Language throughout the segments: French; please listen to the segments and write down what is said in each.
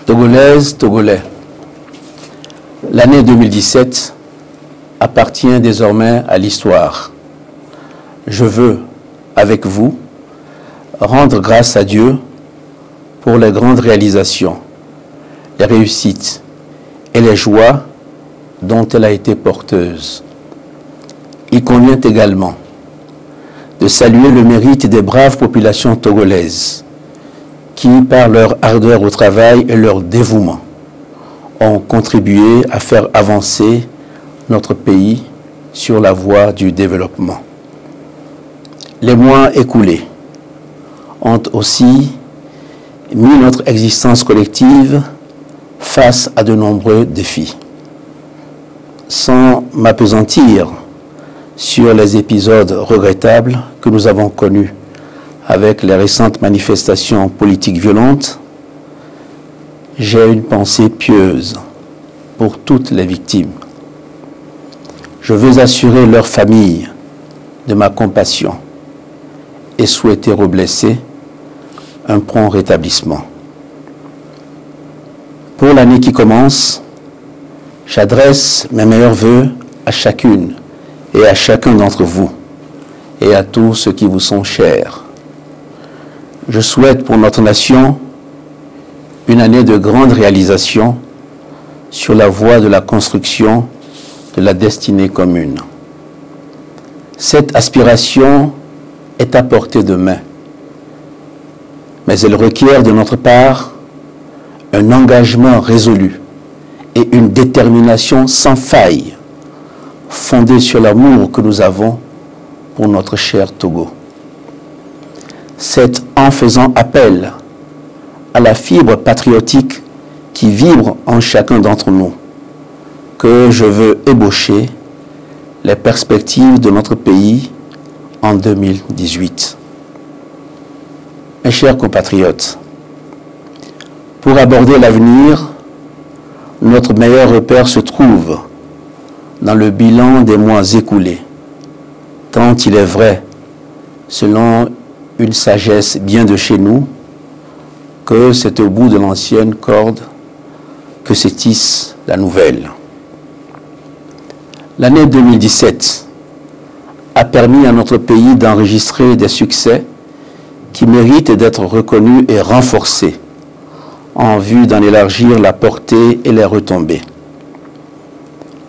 Togolaises, Togolais, l'année 2017 appartient désormais à l'histoire. Je veux, avec vous, rendre grâce à Dieu pour les grandes réalisations, les réussites et les joies dont elle a été porteuse. Il convient également de saluer le mérite des braves populations togolaises qui, par leur ardeur au travail et leur dévouement, ont contribué à faire avancer notre pays sur la voie du développement. Les mois écoulés ont aussi mis notre existence collective face à de nombreux défis. Sans m'appesantir sur les épisodes regrettables que nous avons connus avec les récentes manifestations politiques violentes, j'ai une pensée pieuse pour toutes les victimes. Je veux assurer leurs familles de ma compassion et souhaiter aux blessés un prompt rétablissement. Pour l'année qui commence, j'adresse mes meilleurs vœux à chacune et à chacun d'entre vous et à tous ceux qui vous sont chers. Je souhaite pour notre nation une année de grandes réalisations sur la voie de la construction de la destinée commune. Cette aspiration est à portée de main, mais elle requiert de notre part un engagement résolu et une détermination sans faille, fondée sur l'amour que nous avons pour notre cher Togo. C'est en faisant appel à la fibre patriotique qui vibre en chacun d'entre nous que je veux ébaucher les perspectives de notre pays en 2018. Mes chers compatriotes, pour aborder l'avenir, notre meilleur repère se trouve dans le bilan des mois écoulés, tant il est vrai, selon une sagesse bien de chez nous, que c'est au bout de l'ancienne corde que se tisse la nouvelle. L'année 2017 a permis à notre pays d'enregistrer des succès qui méritent d'être reconnus et renforcés en vue d'en élargir la portée et les retombées.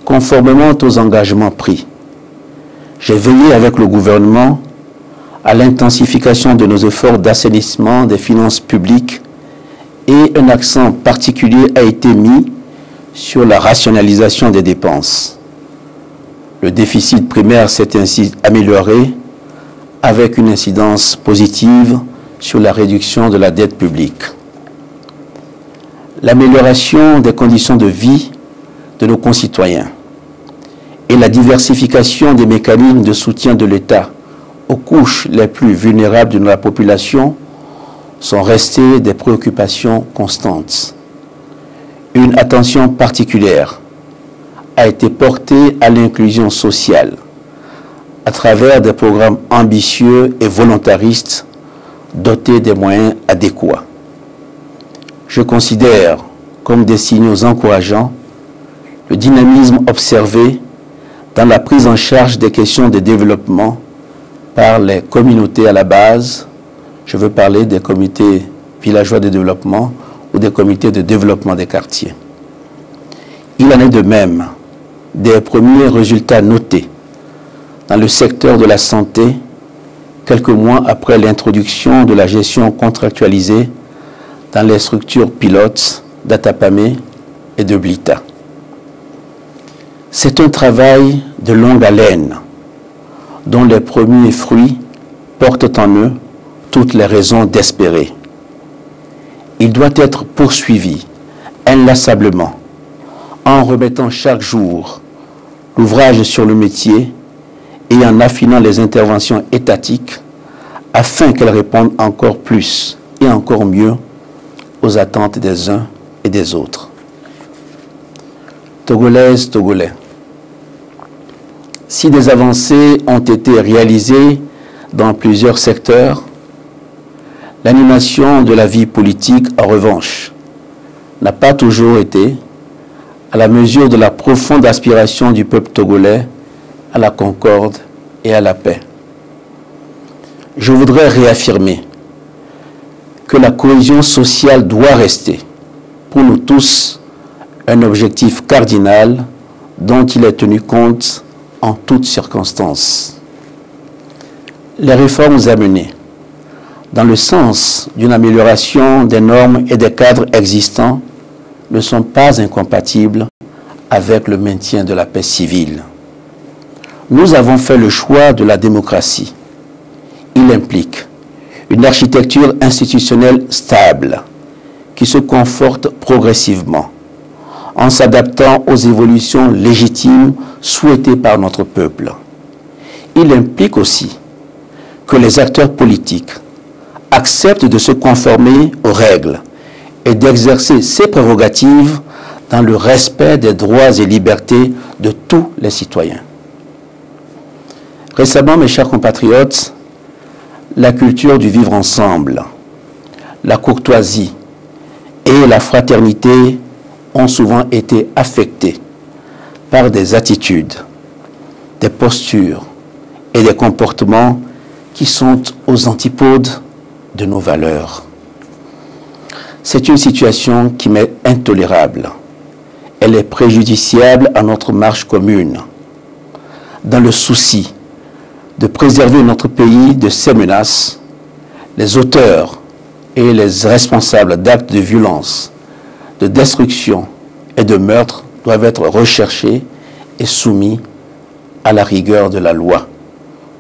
Conformément aux engagements pris, j'ai veillé avec le gouvernement à l'intensification de nos efforts d'assainissement des finances publiques et un accent particulier a été mis sur la rationalisation des dépenses. Le déficit primaire s'est ainsi amélioré avec une incidence positive sur la réduction de la dette publique. L'amélioration des conditions de vie de nos concitoyens et la diversification des mécanismes de soutien de l'État aux couches les plus vulnérables de la population sont restées des préoccupations constantes. Une attention particulière a été portée à l'inclusion sociale à travers des programmes ambitieux et volontaristes dotés des moyens adéquats. Je considère comme des signaux encourageants le dynamisme observé dans la prise en charge des questions de développement par les communautés à la base. Je veux parler des comités villageois de développement ou des comités de développement des quartiers. Il en est de même des premiers résultats notés dans le secteur de la santé quelques mois après l'introduction de la gestion contractualisée dans les structures pilotes d'Atapamé et de Blita. C'est un travail de longue haleine dont les premiers fruits portent en eux toutes les raisons d'espérer. Il doit être poursuivi inlassablement en remettant chaque jour l'ouvrage sur le métier et en affinant les interventions étatiques afin qu'elles répondent encore plus et encore mieux aux attentes des uns et des autres. Togolaises, Togolais, si des avancées ont été réalisées dans plusieurs secteurs, l'animation de la vie politique, en revanche, n'a pas toujours été à la mesure de la profonde aspiration du peuple togolais à la concorde et à la paix. Je voudrais réaffirmer que la cohésion sociale doit rester, pour nous tous, un objectif cardinal dont il est tenu compte en toutes circonstances. Les réformes à mener dans le sens d'une amélioration des normes et des cadres existants ne sont pas incompatibles avec le maintien de la paix civile. Nous avons fait le choix de la démocratie. Il implique une architecture institutionnelle stable qui se conforte progressivement en s'adaptant aux évolutions légitimes souhaitées par notre peuple. Il implique aussi que les acteurs politiques acceptent de se conformer aux règles et d'exercer ses prérogatives dans le respect des droits et libertés de tous les citoyens. Récemment, mes chers compatriotes, la culture du vivre ensemble, la courtoisie et la fraternité ont souvent été affectées par des attitudes, des postures et des comportements qui sont aux antipodes de nos valeurs. C'est une situation qui m'est intolérable. Elle est préjudiciable à notre marche commune. Dans le souci de préserver notre pays de ces menaces, les auteurs et les responsables d'actes de violence, de destruction et de meurtre doivent être recherchés et soumis à la rigueur de la loi.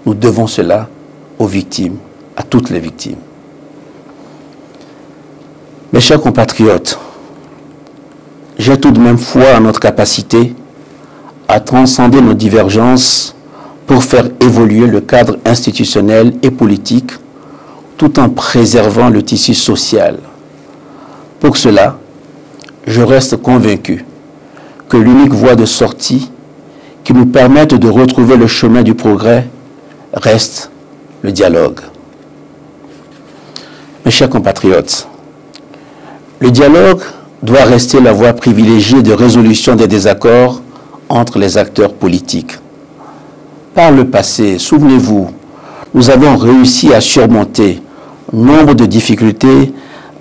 Nous devons cela aux victimes, à toutes les victimes. Mes chers compatriotes, j'ai tout de même foi en notre capacité à transcender nos divergences pour faire évoluer le cadre institutionnel et politique tout en préservant le tissu social. Pour cela, je reste convaincu que l'unique voie de sortie qui nous permette de retrouver le chemin du progrès reste le dialogue. Mes chers compatriotes, le dialogue doit rester la voie privilégiée de résolution des désaccords entre les acteurs politiques. Par le passé, souvenez-vous, nous avons réussi à surmonter nombre de difficultés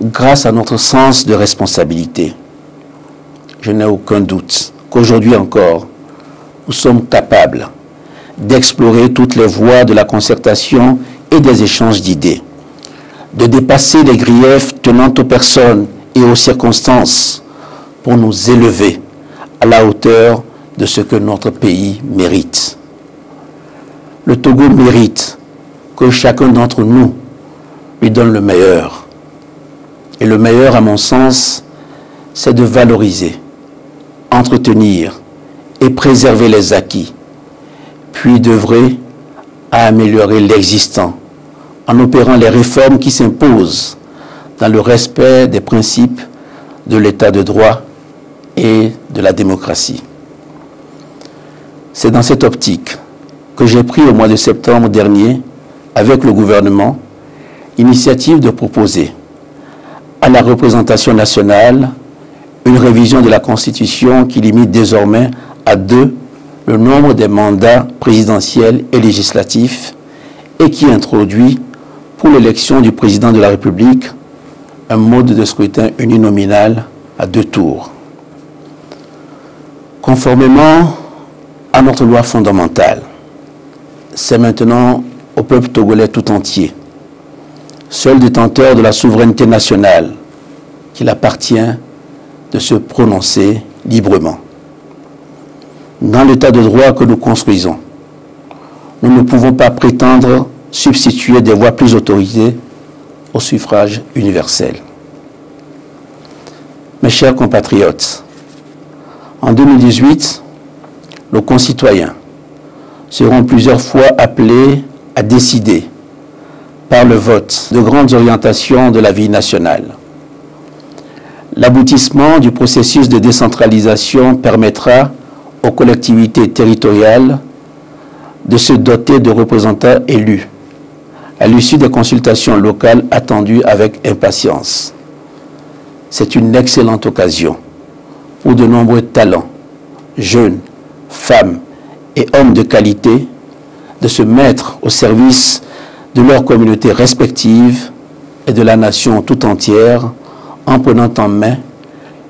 grâce à notre sens de responsabilité. Je n'ai aucun doute qu'aujourd'hui encore, nous sommes capables d'explorer toutes les voies de la concertation et des échanges d'idées, de dépasser les griefs tenant aux personnes et aux circonstances pour nous élever à la hauteur de ce que notre pays mérite. Le Togo mérite que chacun d'entre nous lui donne le meilleur. Et le meilleur, à mon sens, c'est de valoriser, entretenir et préserver les acquis, puis d'œuvrer à améliorer l'existant en opérant les réformes qui s'imposent dans le respect des principes de l'état de droit et de la démocratie. C'est dans cette optique que j'ai pris au mois de septembre dernier, avec le gouvernement, l'initiative de proposer à la représentation nationale une révision de la Constitution qui limite désormais à 2 le nombre des mandats présidentiels et législatifs et qui introduit pour l'élection du président de la République un mode de scrutin uninominal à 2 tours. Conformément à notre loi fondamentale. C'est maintenant au peuple togolais tout entier, seul détenteur de la souveraineté nationale, qu'il appartient de se prononcer librement. Dans l'état de droit que nous construisons, nous ne pouvons pas prétendre substituer des voix plus autorisées au suffrage universel. Mes chers compatriotes, en 2018, nos concitoyens seront plusieurs fois appelés à décider par le vote de grandes orientations de la vie nationale. L'aboutissement du processus de décentralisation permettra aux collectivités territoriales de se doter de représentants élus à l'issue des consultations locales attendues avec impatience. C'est une excellente occasion pour de nombreux talents, jeunes, femmes et hommes de qualité, de se mettre au service de leurs communautés respectives et de la nation tout entière en prenant en main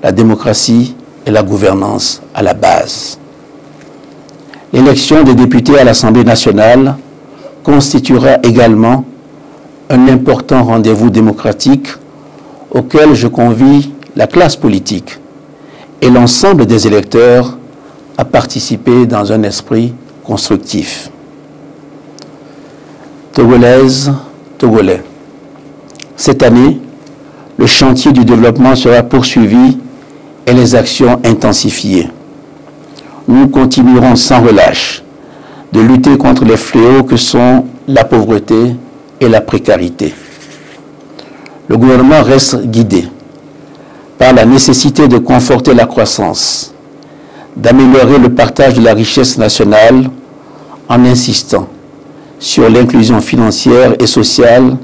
la démocratie et la gouvernance à la base. L'élection des députés à l'Assemblée nationale constituera également un important rendez-vous démocratique auquel je convie la classe politique et l'ensemble des électeurs à participer dans un esprit constructif. Togolaises, Togolais, cette année, le chantier du développement sera poursuivi et les actions intensifiées. Nous continuerons sans relâche de lutter contre les fléaux que sont la pauvreté et la précarité. Le gouvernement reste guidé par la nécessité de conforter la croissance, d'améliorer le partage de la richesse nationale en insistant sur l'inclusion financière et sociale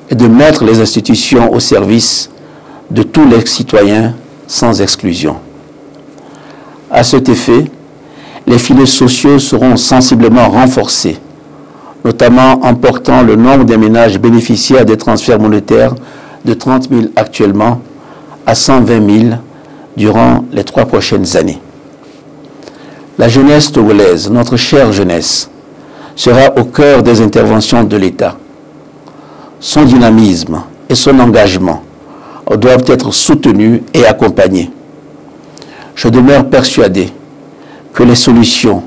et de mettre les institutions au service de tous les citoyens sans exclusion. À cet effet, les filets sociaux seront sensiblement renforcés, notamment en portant le nombre des ménages bénéficiaires des transferts monétaires de 30 000 actuellement à 120 000 durant les 3 prochaines années. La jeunesse togolaise, notre chère jeunesse, sera au cœur des interventions de l'État. Son dynamisme et son engagement doivent être soutenus et accompagnés. Je demeure persuadé que les solutions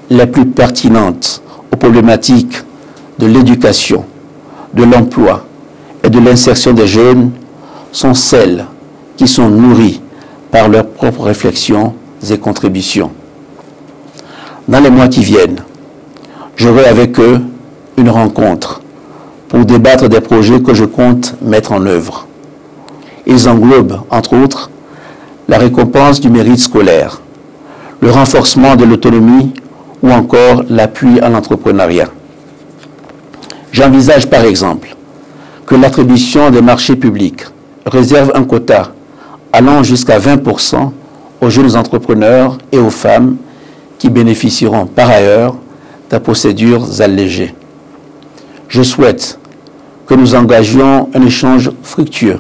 les plus pertinentes aux problématiques de l'éducation, de l'emploi et de l'insertion des jeunes sont celles qui sont nourries par leurs propres réflexions et contributions. Dans les mois qui viennent, j'aurai avec eux une rencontre pour débattre des projets que je compte mettre en œuvre. Ils englobent, entre autres, la récompense du mérite scolaire, le renforcement de l'autonomie ou encore l'appui à l'entrepreneuriat. J'envisage par exemple que l'attribution des marchés publics réserve un quota allant jusqu'à 20% aux jeunes entrepreneurs et aux femmes qui bénéficieront par ailleurs de procédures allégées. Je souhaite que nous engagions un échange fructueux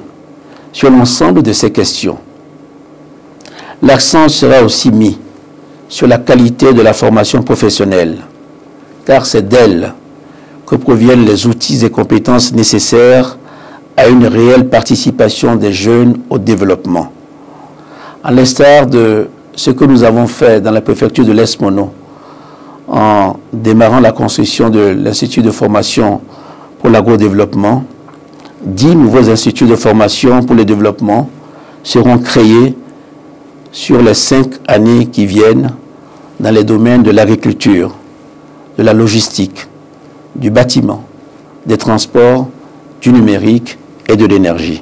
sur l'ensemble de ces questions. L'accent sera aussi mis sur la qualité de la formation professionnelle, car c'est d'elle que proviennent les outils et compétences nécessaires à une réelle participation des jeunes au développement. À l'instar de ce que nous avons fait dans la préfecture de l'Est Mono, en démarrant la construction de l'Institut de formation pour l'agrodéveloppement, 10 nouveaux instituts de formation pour le développement seront créés sur les 5 années qui viennent dans les domaines de l'agriculture, de la logistique, du bâtiment, des transports, du numérique et de l'énergie.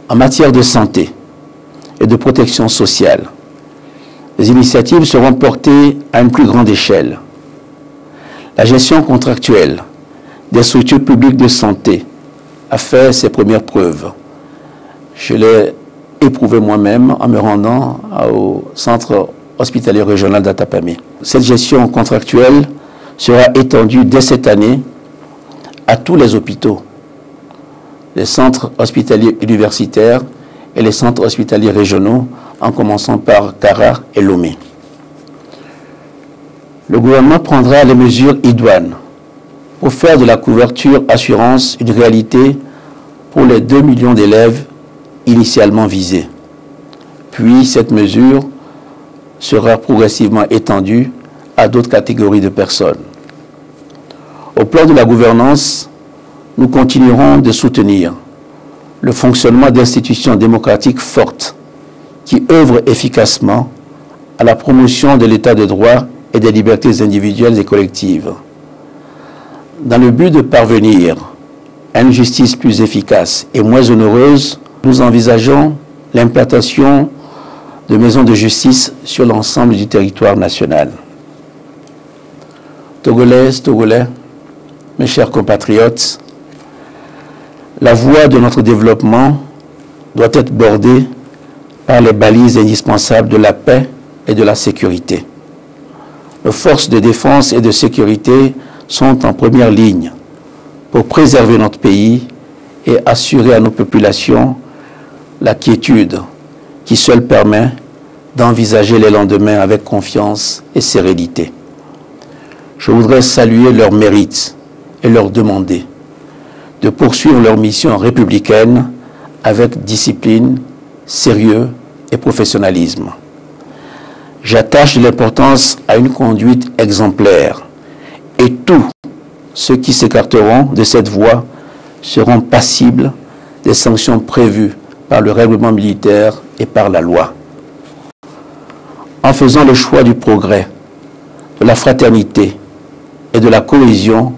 En matière de santé et de protection sociale, les initiatives seront portées à une plus grande échelle. La gestion contractuelle des structures publiques de santé a fait ses premières preuves. Je l'ai éprouvé moi-même en me rendant au centre hospitalier régional d'Atapamé. Cette gestion contractuelle sera étendue dès cette année à tous les hôpitaux, les centres hospitaliers universitaires et les centres hospitaliers régionaux, en commençant par Kara et Lomé. Le gouvernement prendra les mesures idoines pour faire de la couverture assurance une réalité pour les 2 millions d'élèves initialement visés. Puis cette mesure sera progressivement étendue à d'autres catégories de personnes. Au plan de la gouvernance, nous continuerons de soutenir le fonctionnement d'institutions démocratiques fortes qui œuvrent efficacement à la promotion de l'état de droit et des libertés individuelles et collectives. Dans le but de parvenir à une justice plus efficace et moins onéreuse, nous envisageons l'implantation de maisons de justice sur l'ensemble du territoire national. Togolaises, Togolais, mes chers compatriotes, la voie de notre développement doit être bordée par les balises indispensables de la paix et de la sécurité. Nos forces de défense et de sécurité sont en première ligne pour préserver notre pays et assurer à nos populations la quiétude qui seule permet d'envisager les lendemains avec confiance et sérénité. Je voudrais saluer leur mérite et leur demander de poursuivre leur mission républicaine avec discipline, sérieux et professionnalisme. J'attache de l'importance à une conduite exemplaire et tous ceux qui s'écarteront de cette voie seront passibles des sanctions prévues par le règlement militaire et par la loi. En faisant le choix du progrès, de la fraternité et de la cohésion,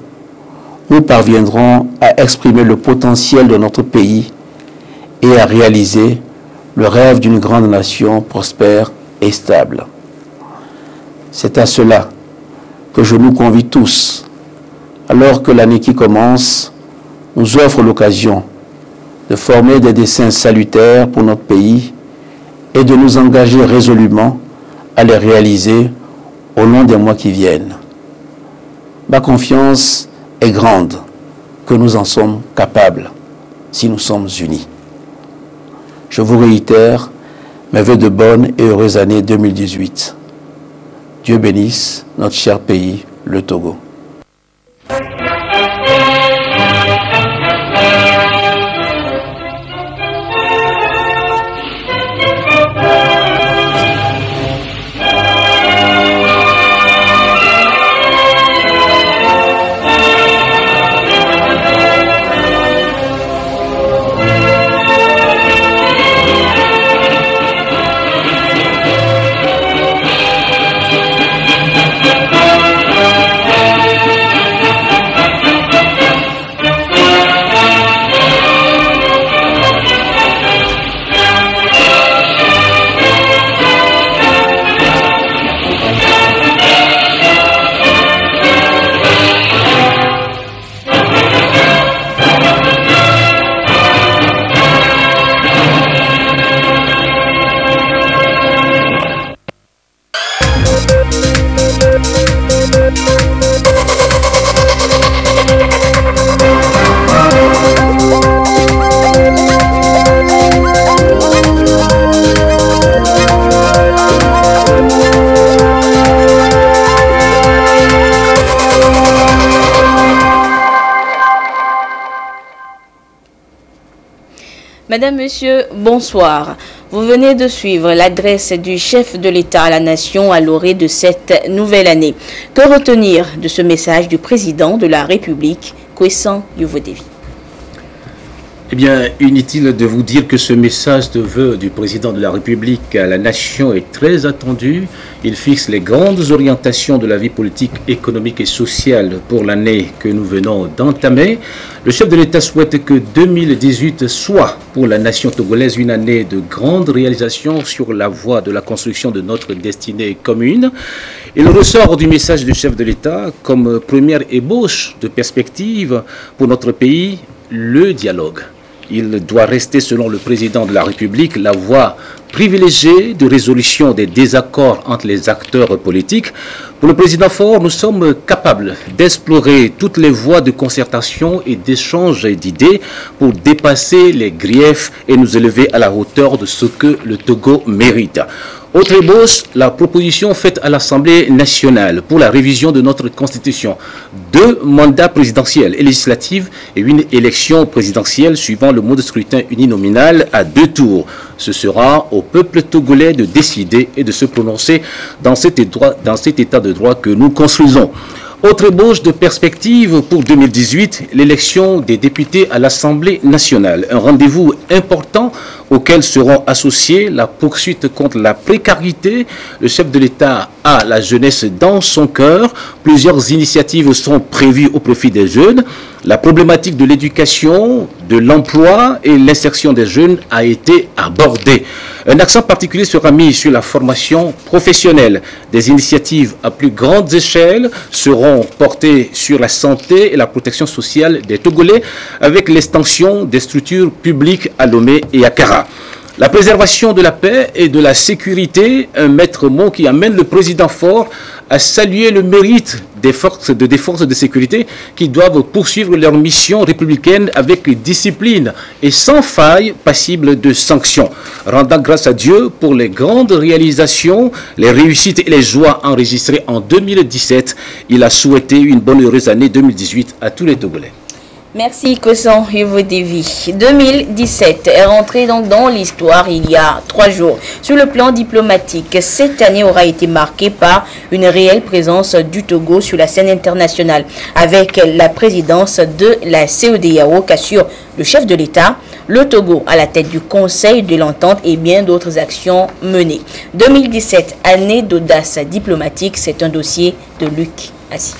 nous parviendrons à exprimer le potentiel de notre pays et à réaliser le rêve d'une grande nation prospère et stable. C'est à cela que je nous convie tous, alors que l'année qui commence nous offre l'occasion de former des desseins salutaires pour notre pays et de nous engager résolument à les réaliser au long des mois qui viennent. Ma confiance est grande que nous en sommes capables si nous sommes unis. Je vous réitère mes vœux de bonne et heureuse année 2018. Dieu bénisse notre cher pays, le Togo. Madame, Monsieur, bonsoir. Vous venez de suivre l'adresse du chef de l'État à la nation à l'orée de cette nouvelle année. Que retenir de ce message du président de la République, Kwessan Yuvodevi? Eh bien, inutile de vous dire que ce message de vœux du président de la République à la nation est très attendu. Il fixe les grandes orientations de la vie politique, économique et sociale pour l'année que nous venons d'entamer. Le chef de l'État souhaite que 2018 soit pour la nation togolaise une année de grandes réalisations sur la voie de la construction de notre destinée commune. Il ressort du message du chef de l'État comme première ébauche de perspective pour notre pays le dialogue. Il doit rester, selon le président de la République, la voie privilégié de résolution des désaccords entre les acteurs politiques. Pour le président Faure, nous sommes capables d'explorer toutes les voies de concertation et d'échange d'idées pour dépasser les griefs et nous élever à la hauteur de ce que le Togo mérite. Autre ébauche, la proposition faite à l'Assemblée nationale pour la révision de notre Constitution. 2 mandats présidentiels et législatifs et une élection présidentielle suivant le mode de scrutin uninominal à 2 tours. Ce sera au peuple togolais de décider et de se prononcer dans cet état de droit que nous construisons. Autre ébauche de perspective pour 2018, l'élection des députés à l'Assemblée nationale. Un rendez-vous important auquel seront associés la poursuite contre la précarité. Le chef de l'État a la jeunesse dans son cœur. Plusieurs initiatives sont prévues au profit des jeunes. La problématique de l'éducation, de l'emploi et l'insertion des jeunes a été abordée. Un accent particulier sera mis sur la formation professionnelle. Des initiatives à plus grande échelle seront portées sur la santé et la protection sociale des Togolais avec l'extension des structures publiques à Lomé et à Kara. La préservation de la paix et de la sécurité, un maître mot qui amène le président Faure à saluer le mérite des forces de sécurité qui doivent poursuivre leur mission républicaine avec discipline et sans faille passible de sanctions. Rendant grâce à Dieu pour les grandes réalisations, les réussites et les joies enregistrées en 2017, il a souhaité une bonne heureuse année 2018 à tous les Togolais. Merci Kosan Yovodevi. 2017 est rentré donc dans l'histoire il y a 3 jours. Sur le plan diplomatique, cette année aura été marquée par une réelle présence du Togo sur la scène internationale avec la présidence de la CEDEAO qu'assure le chef de l'État, le Togo à la tête du Conseil de l'Entente et bien d'autres actions menées. 2017, année d'audace diplomatique, c'est un dossier de Luc Assi.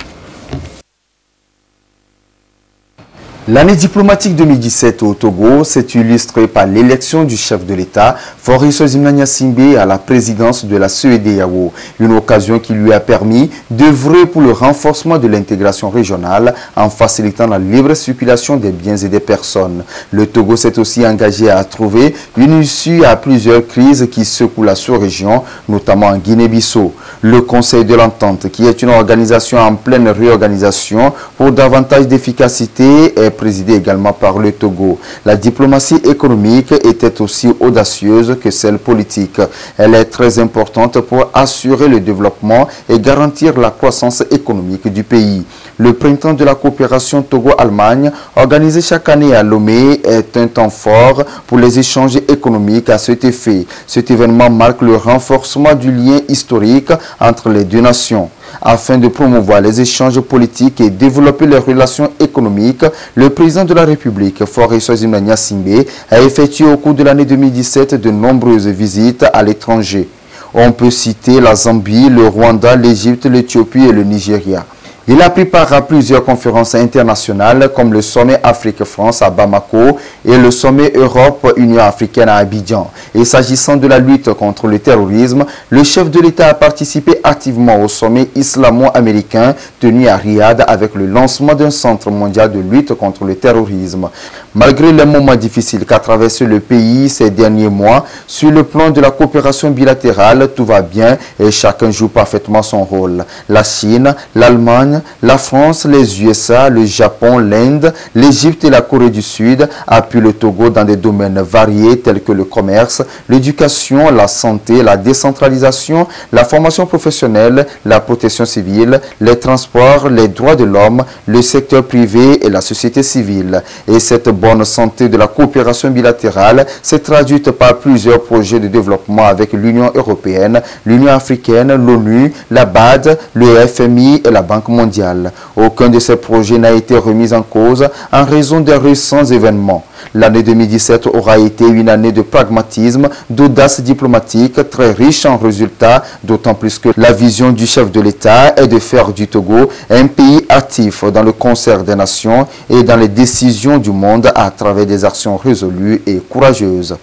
L'année diplomatique 2017 au Togo s'est illustrée par l'élection du chef de l'État, Faure Gnassingbé, à la présidence de la CEDEAO, une occasion qui lui a permis d'œuvrer pour le renforcement de l'intégration régionale en facilitant la libre circulation des biens et des personnes. Le Togo s'est aussi engagé à trouver une issue à plusieurs crises qui secouent la sous-région, notamment en Guinée-Bissau. Le Conseil de l'Entente, qui est une organisation en pleine réorganisation pour davantage d'efficacité, est présidée également par le Togo. La diplomatie économique était aussi audacieuse que celle politique. Elle est très importante pour assurer le développement et garantir la croissance économique du pays. Le printemps de la coopération Togo-Allemagne, organisé chaque année à Lomé, est un temps fort pour les échanges économiques à cet effet. Cet événement marque le renforcement du lien historique entre les deux nations. Afin de promouvoir les échanges politiques et développer les relations économiques, le président de la République, Faure Gnassingbé, a effectué au cours de l'année 2017 de nombreuses visites à l'étranger. On peut citer la Zambie, le Rwanda, l'Égypte, l'Éthiopie et le Nigeria. Il a pris part à plusieurs conférences internationales comme le sommet Afrique-France à Bamako et le sommet Europe-Union africaine à Abidjan. Et s'agissant de la lutte contre le terrorisme, le chef de l'État a participé activement au sommet islamo-américain tenu à Riyad avec le lancement d'un centre mondial de lutte contre le terrorisme. Malgré les moments difficiles qu'a traversé le pays ces derniers mois, sur le plan de la coopération bilatérale, tout va bien et chacun joue parfaitement son rôle. La Chine, l'Allemagne, la France, les USA, le Japon, l'Inde, l'Égypte et la Corée du Sud appuient le Togo dans des domaines variés tels que le commerce, l'éducation, la santé, la décentralisation, la formation professionnelle, la protection civile, les transports, les droits de l'homme, le secteur privé et la société civile. Et cette bonne santé de la coopération bilatérale s'est traduite par plusieurs projets de développement avec l'Union européenne, l'Union africaine, l'ONU, la BAD, le FMI et la Banque mondiale. Aucun de ces projets n'a été remis en cause en raison des récents événements. L'année 2017 aura été une année de pragmatisme, d'audace diplomatique, très riche en résultats, d'autant plus que la vision du chef de l'État est de faire du Togo un pays actif dans le concert des nations et dans les décisions du monde à travers des actions résolues et courageuses.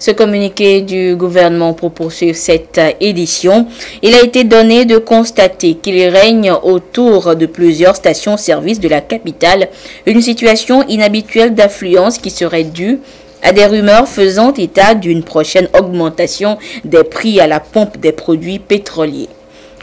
Ce communiqué du gouvernement pour poursuivre cette édition, il a été donné de constater qu'il règne autour de plusieurs stations-service de la capitale une situation inhabituelle d'affluence qui serait due à des rumeurs faisant état d'une prochaine augmentation des prix à la pompe des produits pétroliers.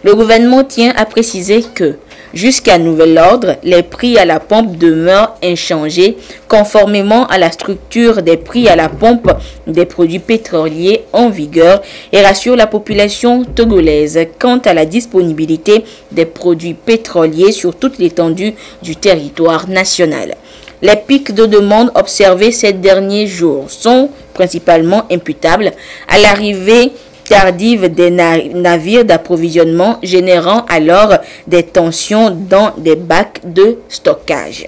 Le gouvernement tient à préciser que, jusqu'à nouvel ordre, les prix à la pompe demeurent inchangés conformément à la structure des prix à la pompe des produits pétroliers en vigueur et rassure la population togolaise quant à la disponibilité des produits pétroliers sur toute l'étendue du territoire national. Les pics de demande observés ces derniers jours sont principalement imputables à l'arrivée tardive des navires d'approvisionnement, générant alors des tensions dans des bacs de stockage.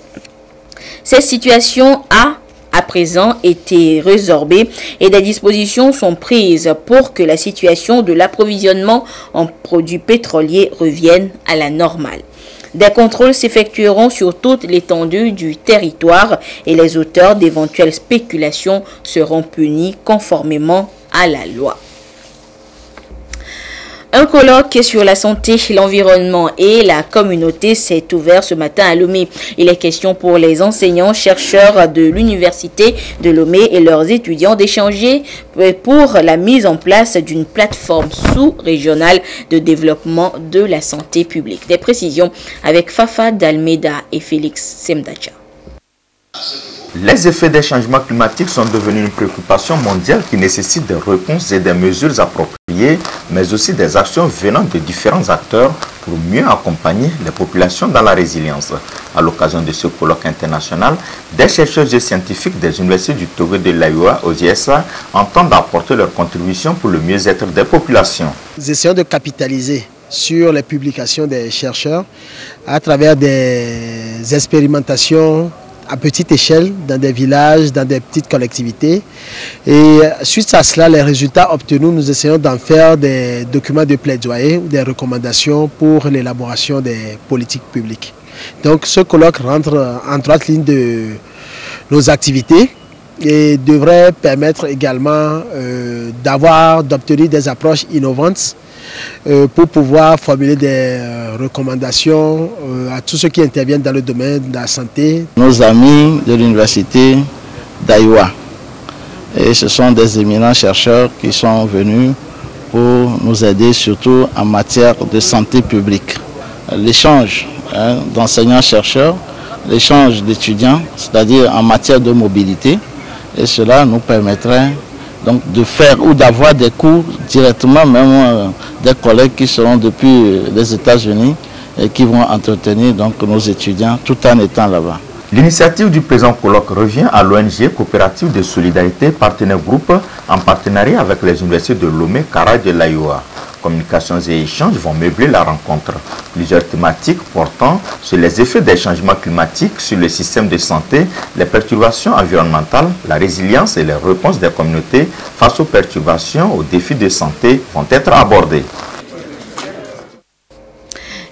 Cette situation a à présent été résorbée et des dispositions sont prises pour que la situation de l'approvisionnement en produits pétroliers revienne à la normale. Des contrôles s'effectueront sur toute l'étendue du territoire et les auteurs d'éventuelles spéculations seront punis conformément à la loi. Un colloque sur la santé, l'environnement et la communauté s'est ouvert ce matin à Lomé. Il est question pour les enseignants-chercheurs de l'université de Lomé et leurs étudiants d'échanger pour la mise en place d'une plateforme sous-régionale de développement de la santé publique. Des précisions avec Fafa Dalmeda et Félix Semdacha. Les effets des changements climatiques sont devenus une préoccupation mondiale qui nécessite des réponses et des mesures appropriées, mais aussi des actions venant de différents acteurs pour mieux accompagner les populations dans la résilience. À l'occasion de ce colloque international, des chercheurs et scientifiques des universités du Togo et de l'Iowa aux USA entendent apporter leur contribution pour le mieux-être des populations. Nous essayons de capitaliser sur les publications des chercheurs à travers des expérimentations à petite échelle, dans des villages, dans des petites collectivités. Et suite à cela, les résultats obtenus, nous essayons d'en faire des documents de plaidoyer ou des recommandations pour l'élaboration des politiques publiques. Donc ce colloque rentre en droite ligne de nos activités et devrait permettre également d'obtenir des approches innovantes pour pouvoir formuler des recommandations à tous ceux qui interviennent dans le domaine de la santé. Nos amis de l'université d'Iowa, et ce sont des éminents chercheurs qui sont venus pour nous aider surtout en matière de santé publique. L'échange d'enseignants-chercheurs, l'échange d'étudiants, c'est-à-dire en matière de mobilité, et cela nous permettrait donc de faire ou d'avoir des cours directement, même des collègues qui seront depuis les États-Unis et qui vont entretenir donc nos étudiants tout en étant là-bas. L'initiative du présent colloque revient à l'ONG Coopérative de Solidarité Partenaire Groupe en partenariat avec les universités de Lomé, Kara et de l'Iowa. Communications et échanges vont meubler la rencontre. Plusieurs thématiques portant sur les effets des changements climatiques sur le système de santé, les perturbations environnementales, la résilience et les réponses des communautés face aux perturbations, aux défis de santé vont être abordées.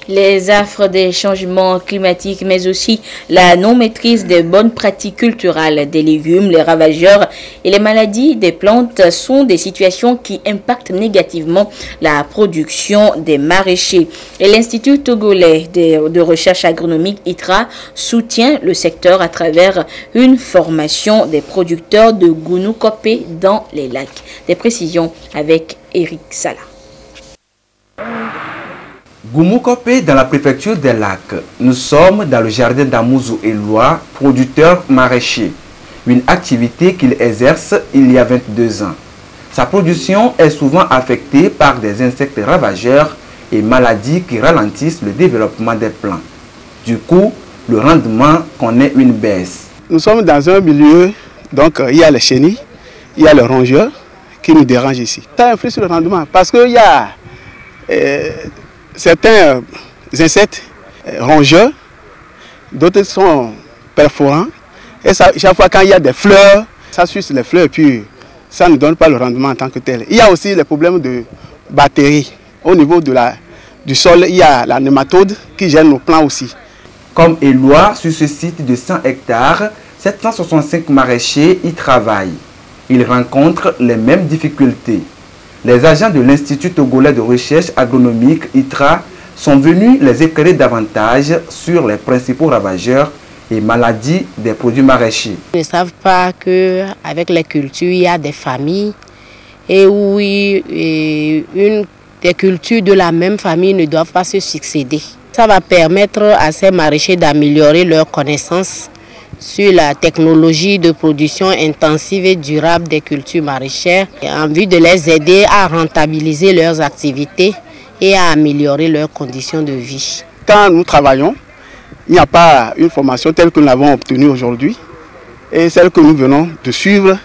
Les affres des changements climatiques, mais aussi la non-maîtrise des bonnes pratiques culturelles des légumes, les ravageurs et les maladies des plantes sont des situations qui impactent négativement la production des maraîchers. Et l'Institut togolais de recherche agronomique ITRA soutient le secteur à travers une formation des producteurs de Gounou Kopé dans les lacs. Des précisions avec Eric Sala. Goumou Kopé dans la préfecture des Lacs. Nous sommes dans le jardin d'Amouzou Eloi, producteur maraîcher. Une activité qu'il exerce il y a 22 ans. Sa production est souvent affectée par des insectes ravageurs et maladies qui ralentissent le développement des plants. Du coup, le rendement connaît une baisse. Nous sommes dans un milieu, donc il y a les chenilles, il y a le rongeur qui nous dérange ici. Ça influe sur le rendement parce qu'il y a certains insectes rongeurs, d'autres sont perforants. Et ça, chaque fois quand il y a des fleurs, ça suce les fleurs et puis ça ne donne pas le rendement en tant que tel. Il y a aussi les problèmes de bactéries. Au niveau du sol, il y a la nématode qui gêne nos plants aussi. Comme Eloi, sur ce site de 100 hectares, 765 maraîchers y travaillent. Ils rencontrent les mêmes difficultés. Les agents de l'Institut togolais de recherche agronomique ITRA sont venus les éclairer davantage sur les principaux ravageurs et maladie des produits maraîchers. Ils ne savent pas qu'avec les cultures, il y a des familles et où des cultures de la même famille ne doivent pas se succéder. Ça va permettre à ces maraîchers d'améliorer leurs connaissances sur la technologie de production intensive et durable des cultures maraîchères en vue de les aider à rentabiliser leurs activités et à améliorer leurs conditions de vie. Quand nous travaillons, il n'y a pas une formation telle que nous l'avons obtenue aujourd'hui et celle que nous venons de suivre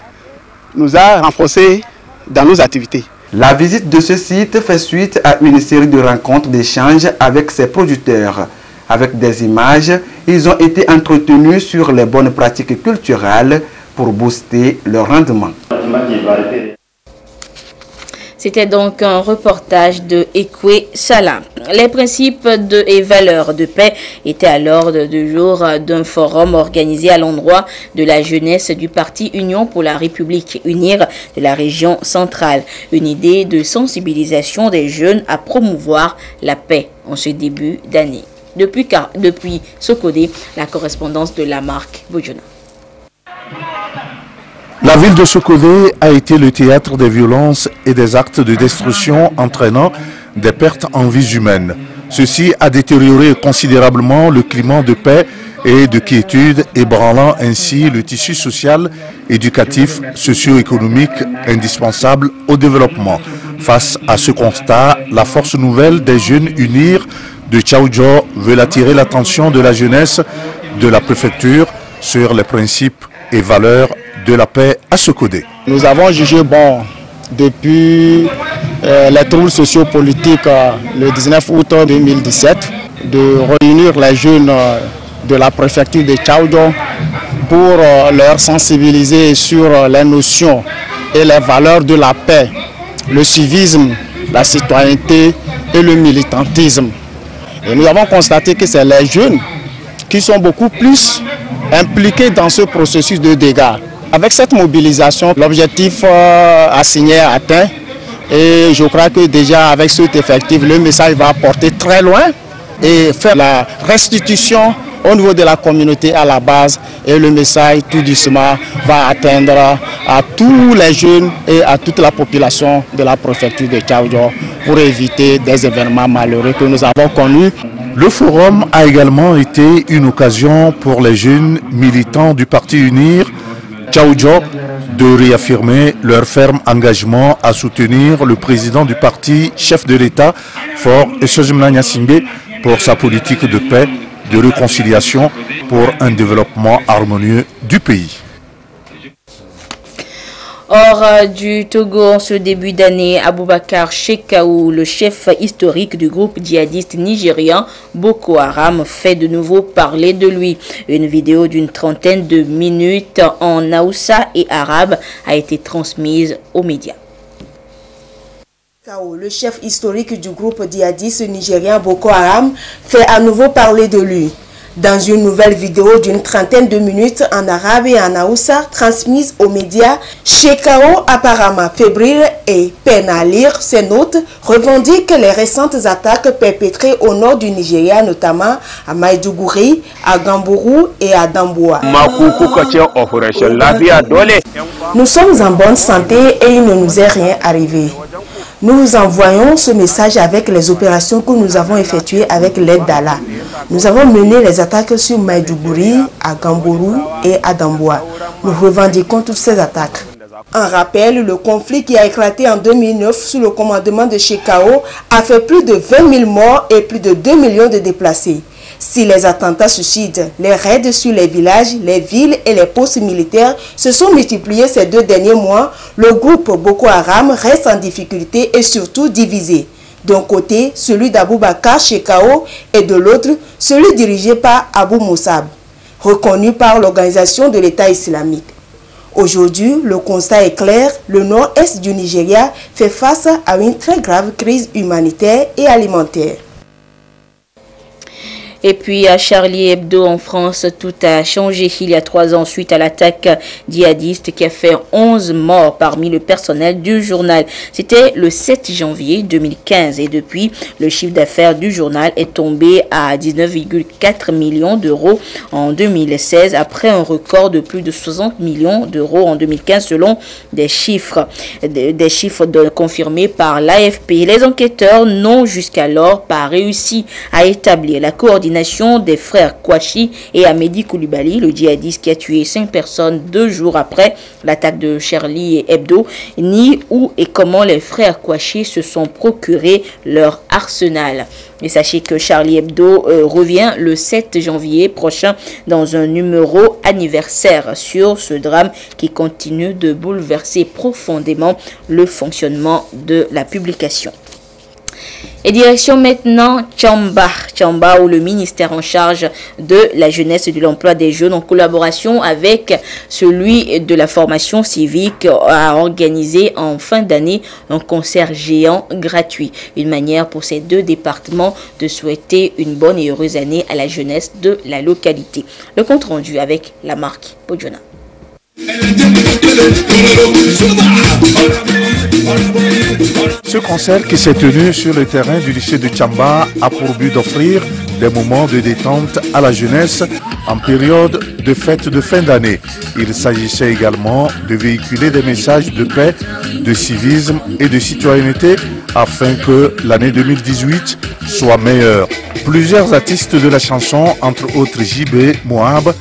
nous a renforcés dans nos activités. La visite de ce site fait suite à une série de rencontres d'échanges avec ses producteurs. Avec des images, ils ont été entretenus sur les bonnes pratiques culturelles pour booster leur rendement. C'était donc un reportage de Ekwe Salam. Les principes et valeurs de paix étaient à l'ordre du jour d'un forum organisé à l'endroit de la jeunesse du parti Union pour la République Unir de la région centrale. Une idée de sensibilisation des jeunes à promouvoir la paix en ce début d'année. Depuis Sokodé, la correspondance de Lamarck Bojona. La ville de Sokodé a été le théâtre des violences et des actes de destruction entraînant des pertes en vies humaines. Ceci a détérioré considérablement le climat de paix et de quiétude, ébranlant ainsi le tissu social, éducatif, socio-économique indispensable au développement. Face à ce constat, la force nouvelle des jeunes Unir de Tchaoudjo veut attirer l'attention de la jeunesse de la préfecture sur les principes et valeurs de la paix à Sokodé. Nous avons jugé bon, depuis les troubles sociopolitiques le 19 août 2017, de réunir les jeunes de la préfecture de Tchaoudjo pour leur sensibiliser sur les notions et les valeurs de la paix, le civisme, la citoyenneté et le militantisme. Et nous avons constaté que c'est les jeunes qui sont beaucoup plus impliqués dans ce processus de dégâts. Avec cette mobilisation, l'objectif assigné est atteint et je crois que déjà avec cet effectif, le message va porter très loin et faire la restitution au niveau de la communauté à la base et le message tout doucement va atteindre à tous les jeunes et à toute la population de la préfecture de Tchaoudjo pour éviter des événements malheureux que nous avons connus. Le forum a également été une occasion pour les jeunes militants du parti Unir Tchaoudjo de réaffirmer leur ferme engagement à soutenir le président du parti, chef de l'État, Faure Essozimna Simbe, pour sa politique de paix, de réconciliation, pour un développement harmonieux du pays. Hors du Togo, en ce début d'année, Aboubakar Shekau, le chef historique du groupe djihadiste nigérian Boko Haram, fait de nouveau parler de lui. Une vidéo d'une trentaine de minutes en Haoussa et arabe a été transmise aux médias. Le chef historique du groupe djihadiste nigérien Boko Haram fait à nouveau parler de lui. Dans une nouvelle vidéo d'une trentaine de minutes en arabe et en haoussa transmise aux médias, Shekau, apparemment fébrile et peine à lire ses notes, revendique les récentes attaques perpétrées au nord du Nigeria, notamment à Maïdougouri, à Gambourou et à Damboa. Nous sommes en bonne santé et il ne nous est rien arrivé. Nous vous envoyons ce message avec les opérations que nous avons effectuées avec l'aide d'Allah. Nous avons mené les attaques sur Maïdougouri, à Gambourou et à Damboa. Nous revendiquons toutes ces attaques. En rappel, le conflit qui a éclaté en 2009 sous le commandement de Shekau a fait plus de 20 000 morts et plus de 2 millions de déplacés. Si les attentats suicides, les raids sur les villages, les villes et les postes militaires se sont multipliés ces 2 derniers mois, le groupe Boko Haram reste en difficulté et surtout divisé. D'un côté, celui d'Aboubakar Shekau et de l'autre, celui dirigé par Abou Moussab, reconnu par l'organisation de l'État islamique. Aujourd'hui, le constat est clair, le nord-est du Nigeria fait face à une très grave crise humanitaire et alimentaire. Et puis à Charlie Hebdo en France, tout a changé il y a 3 ans suite à l'attaque djihadiste qui a fait 11 morts parmi le personnel du journal. C'était le 7 janvier 2015 et depuis, le chiffre d'affaires du journal est tombé à 19,4 millions d'euros en 2016 après un record de plus de 60 millions d'euros en 2015 selon des chiffres confirmés par l'AFP. Les enquêteurs n'ont jusqu'alors pas réussi à établir la coordination des frères Kouachi et Amédi Koulibaly, le djihadiste qui a tué 5 personnes 2 jours après l'attaque de Charlie Hebdo, ni où et comment les frères Kouachi se sont procurés leur arsenal. Et sachez que Charlie Hebdo revient le 7 janvier prochain dans un numéro anniversaire sur ce drame qui continue de bouleverser profondément le fonctionnement de la publication. Et direction maintenant Tchamba où le ministère en charge de la jeunesse et de l'emploi des jeunes en collaboration avec celui de la formation civique a organisé en fin d'année un concert géant gratuit. Une manière pour ces 2 départements de souhaiter une bonne et heureuse année à la jeunesse de la localité. Le compte rendu avec la marque Podjona. Ce concert qui s'est tenu sur le terrain du lycée de Tchamba a pour but d'offrir des moments de détente à la jeunesse en période de fête de fin d'année. Il s'agissait également de véhiculer des messages de paix, de civisme et de citoyenneté afin que l'année 2018 soit meilleure. Plusieurs artistes de la chanson, entre autres JB, Moab,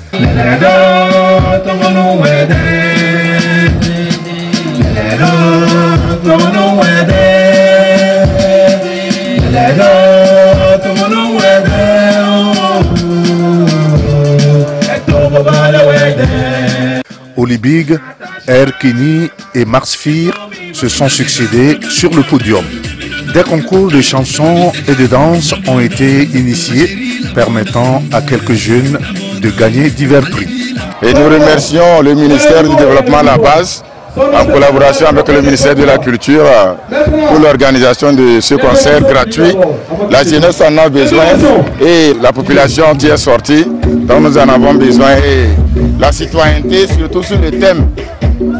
Olibig, Erkini et Marsfir se sont succédés sur le podium. Des concours de chansons et de danse ont été initiés, permettant à quelques jeunes de gagner divers prix. Et nous remercions le ministère du Développement à la base, en collaboration avec le ministère de la Culture, pour l'organisation de ce concert gratuit. La jeunesse en a besoin et la population qui est sortie, dont nous en avons besoin. Et la citoyenneté, surtout sur le thème.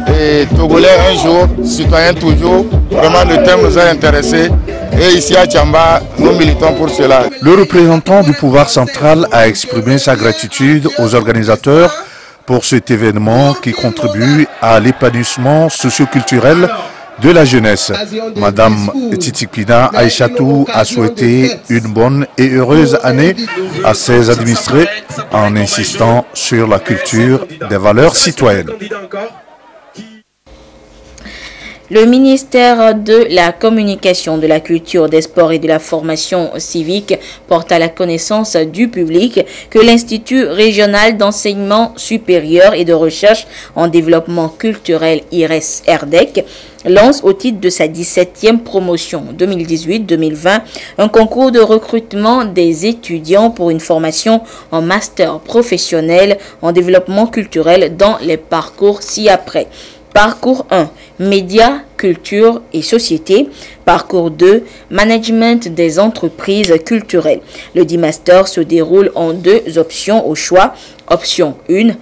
Et Togolais un jour, citoyen toujours. Vraiment, le thème nous a intéressés. Et ici à Tchamba, nous militons pour cela. Le représentant du pouvoir central a exprimé sa gratitude aux organisateurs pour cet événement qui contribue à l'épanouissement socio-culturel de la jeunesse. Madame Titikina Aïchatou a souhaité une bonne et heureuse année à ses administrés en insistant sur la culture des valeurs citoyennes. Le ministère de la Communication, de la Culture, des Sports et de la Formation civique porte à la connaissance du public que l'Institut régional d'enseignement supérieur et de recherche en développement culturel IRES-RDEC lance au titre de sa 17e promotion 2018-2020 un concours de recrutement des étudiants pour une formation en master professionnel en développement culturel dans les parcours ci-après. Parcours 1, médias, culture et société. Parcours 2, management des entreprises culturelles. Le D-Master se déroule en 2 options au choix. Option 1,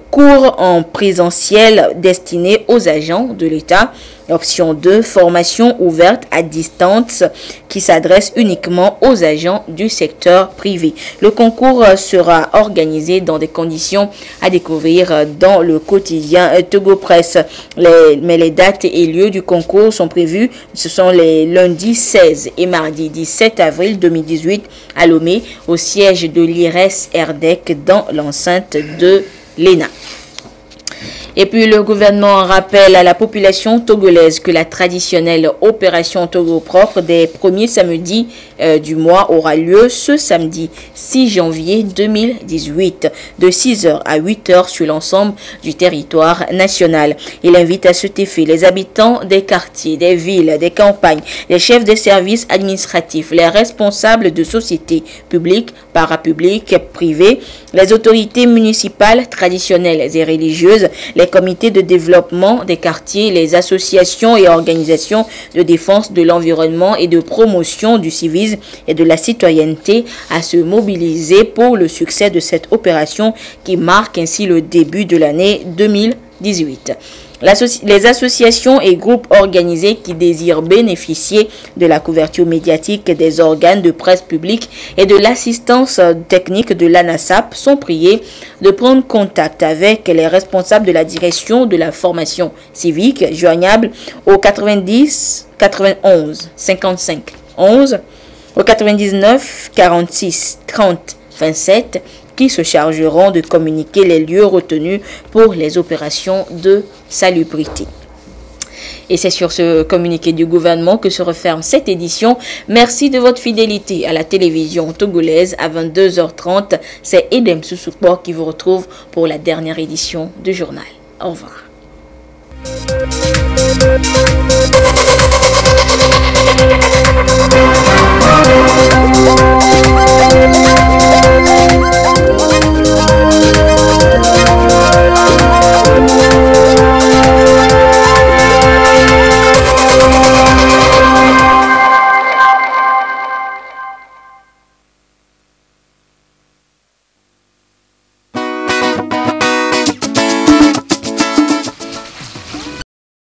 cours en présentiel destiné aux agents de l'État. Option 2, formation ouverte à distance qui s'adresse uniquement aux agents du secteur privé. Le concours sera organisé dans des conditions à découvrir dans le quotidien Togo Presse. Mais les dates et lieux du concours sont prévus. Ce sont les lundis 16 et mardi 17 avril 2018 à Lomé, au siège de l'IRES-RDEC dans l'enceinte de l'ENA. Et puis le gouvernement rappelle à la population togolaise que la traditionnelle opération Togo propre des premiers samedis du mois aura lieu ce samedi 6 janvier 2018 de 6h à 8h sur l'ensemble du territoire national. Il invite à cet effet les habitants des quartiers, des villes, des campagnes, les chefs de services administratifs, les responsables de sociétés publiques, parapubliques, privées, les autorités municipales, traditionnelles et religieuses, les les comités de développement des quartiers, les associations et organisations de défense de l'environnement et de promotion du civisme et de la citoyenneté à se mobiliser pour le succès de cette opération qui marque ainsi le début de l'année 2018. Les associations et groupes organisés qui désirent bénéficier de la couverture médiatique des organes de presse publique et de l'assistance technique de l'ANASAP sont priés de prendre contact avec les responsables de la direction de la formation civique, joignable au 90 91 55 11, au 99 46 30 27, qui se chargeront de communiquer les lieux retenus pour les opérations de salubrité. Et c'est sur ce communiqué du gouvernement que se referme cette édition. Merci de votre fidélité à la télévision togolaise à 22h30. C'est Edem Sousoukpo qui vous retrouve pour la dernière édition du journal. Au revoir.